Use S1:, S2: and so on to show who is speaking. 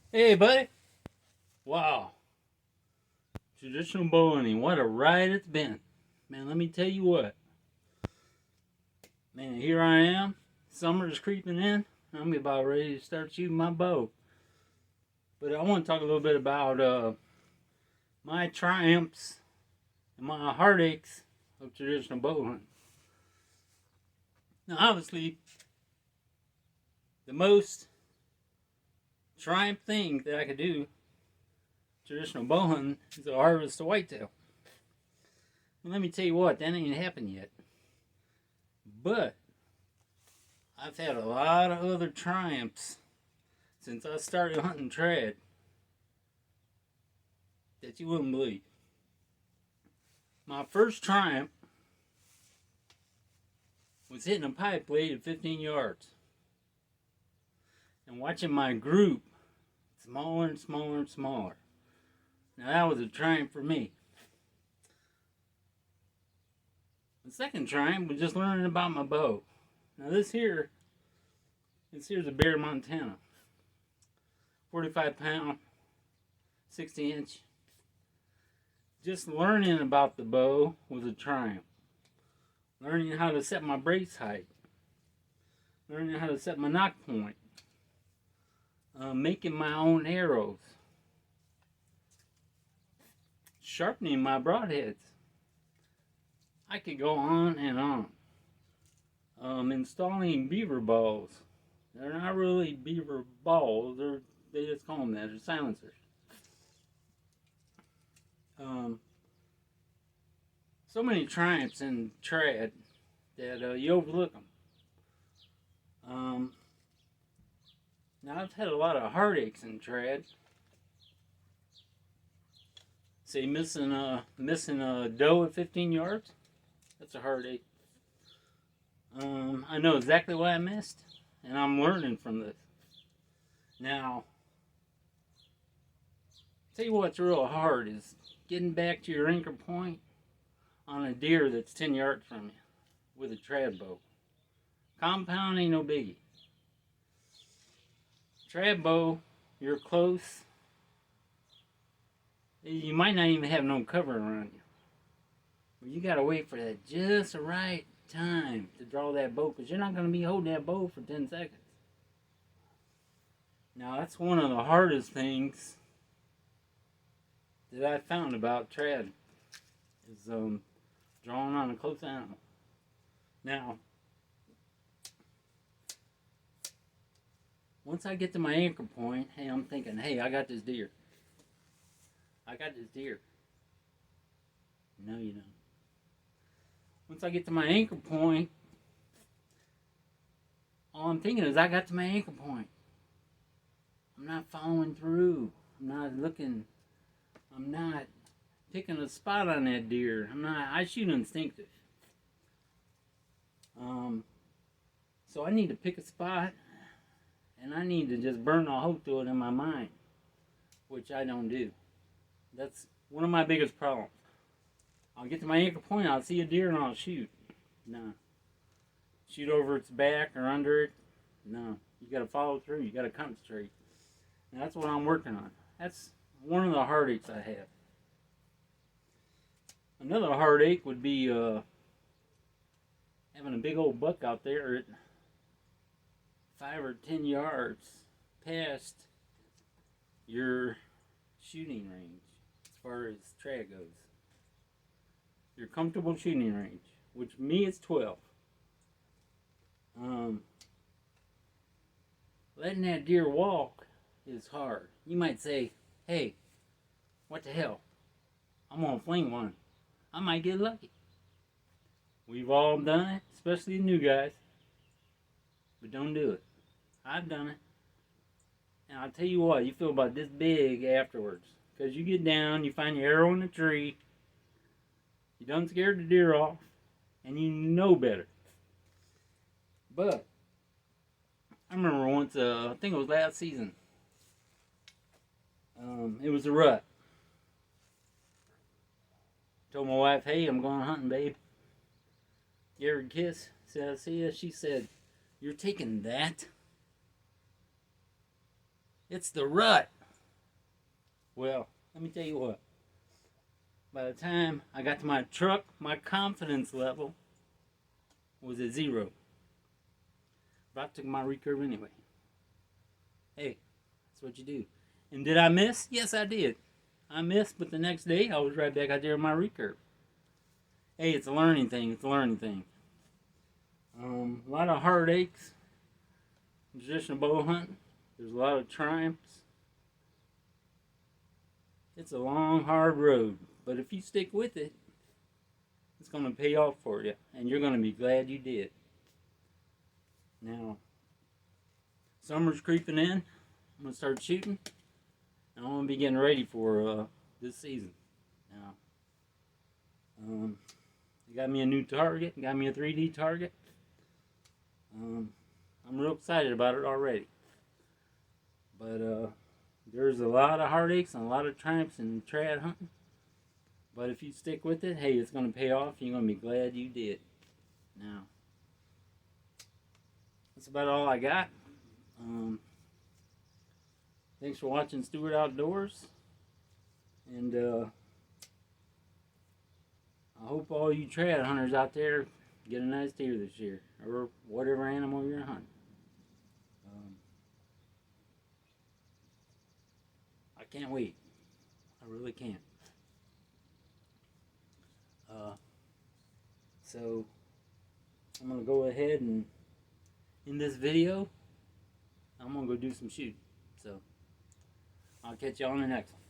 S1: Hey, buddy. Wow. Traditional bowhunting. What a ride it's been. Man, let me tell you what. Man, here I am. Summer's creeping in. I'm about ready to start shooting my bow. But I want to talk a little bit about my triumphs and my heartaches of traditional bow hunting. Now, obviously, the most triumph thing that I could do traditional bow hunting is to harvest a whitetail. And let me tell you what, that ain't happened yet. But I've had a lot of other triumphs since I started hunting trad that you wouldn't believe. My first triumph was hitting a pipe blade at 15 yards and watching my group smaller and smaller and smaller. Now that was a triumph for me. The second triumph was just learning about my bow. Now this here's a Bear Montana. 45 pound, 60 inch. Just learning about the bow was a triumph. Learning how to set my brace height. Learning how to set my knock point. Making my own arrows. Sharpening my broadheads. I could go on and on. Installing beaver balls. They're not really beaver balls. They just call them that. They're silencers. So many triumphs in trad that you overlook them. Now I've had a lot of heartaches in trad. Say missing a doe at 15 yards. That's a heartache. I know exactly what I missed, and I'm learning from this. Now, tell you what's real hard is getting back to your anchor point on a deer that's 10 yards from you with a trad bow. Compound ain't no biggie. Trad bow, you're close. You might not even have no cover around you. But you gotta wait for that just the right time to draw that bow, because you're not gonna be holding that bow for 10 seconds. Now that's one of the hardest things that I found about trad is drawing on a close animal. Now, once I get to my anchor point, hey, I'm thinking, hey, I got this deer. I got this deer. No, you don't. Once I get to my anchor point, all I'm thinking is I got to my anchor point. I'm not following through. I'm not looking. I'm not picking a spot on that deer. I shoot instinctive. So I need to pick a spot, and I need to just burn a hole through it in my mind, which I don't do. That's one of my biggest problems. I'll get to my anchor point, I'll see a deer, and I'll shoot. No. Shoot over its back or under it. No. You got to follow through. You got to concentrate. And that's what I'm working on. That's one of the heartaches I have. Another heartache would be having a big old buck out there at 5 or 10 yards past your shooting range as far as trad goes. Your comfortable shooting range, which me is 12. Letting that deer walk is hard. You might say, hey, what the hell? I'm gonna fling one. I might get lucky. We've all done it, especially the new guys. But don't do it. I've done it. And I'll tell you what, you feel about this big afterwards. Because you get down, you find your arrow in the tree, you done scared the deer off, and you know better. But I remember once, I think it was last season. It was a rut. Told my wife, hey, I'm going hunting, babe. Gave her a kiss. Said, I see ya. She said, you're taking that? It's the rut. Well, let me tell you what. By the time I got to my truck, my confidence level was at 0. But I took my recurve anyway. Hey, that's what you do. And did I miss? Yes, I did. I missed, but the next day I was right back out there with my recurve. Hey, it's a learning thing. It's a learning thing. A lot of heartaches. Traditional bow hunting. There's a lot of triumphs. It's a long, hard road. But if you stick with it, it's going to pay off for you. And you're going to be glad you did. Now, summer's creeping in. I'm going to start shooting. And I'm going to be getting ready for this season. Now, I got me a new target. Got me a 3D target. I'm real excited about it already. But there's a lot of heartaches and a lot of triumphs in trad hunting. But if you stick with it, hey, it's going to pay off. You're going to be glad you did. Now, that's about all I got. Thanks for watching Stewart Outdoors. And I hope all you trad hunters out there get a nice deer this year. Or whatever animal you're hunting. I can't wait. I really can't. So I'm going to go ahead and in this video, I'm going to go do some shooting. So I'll catch you on the next one.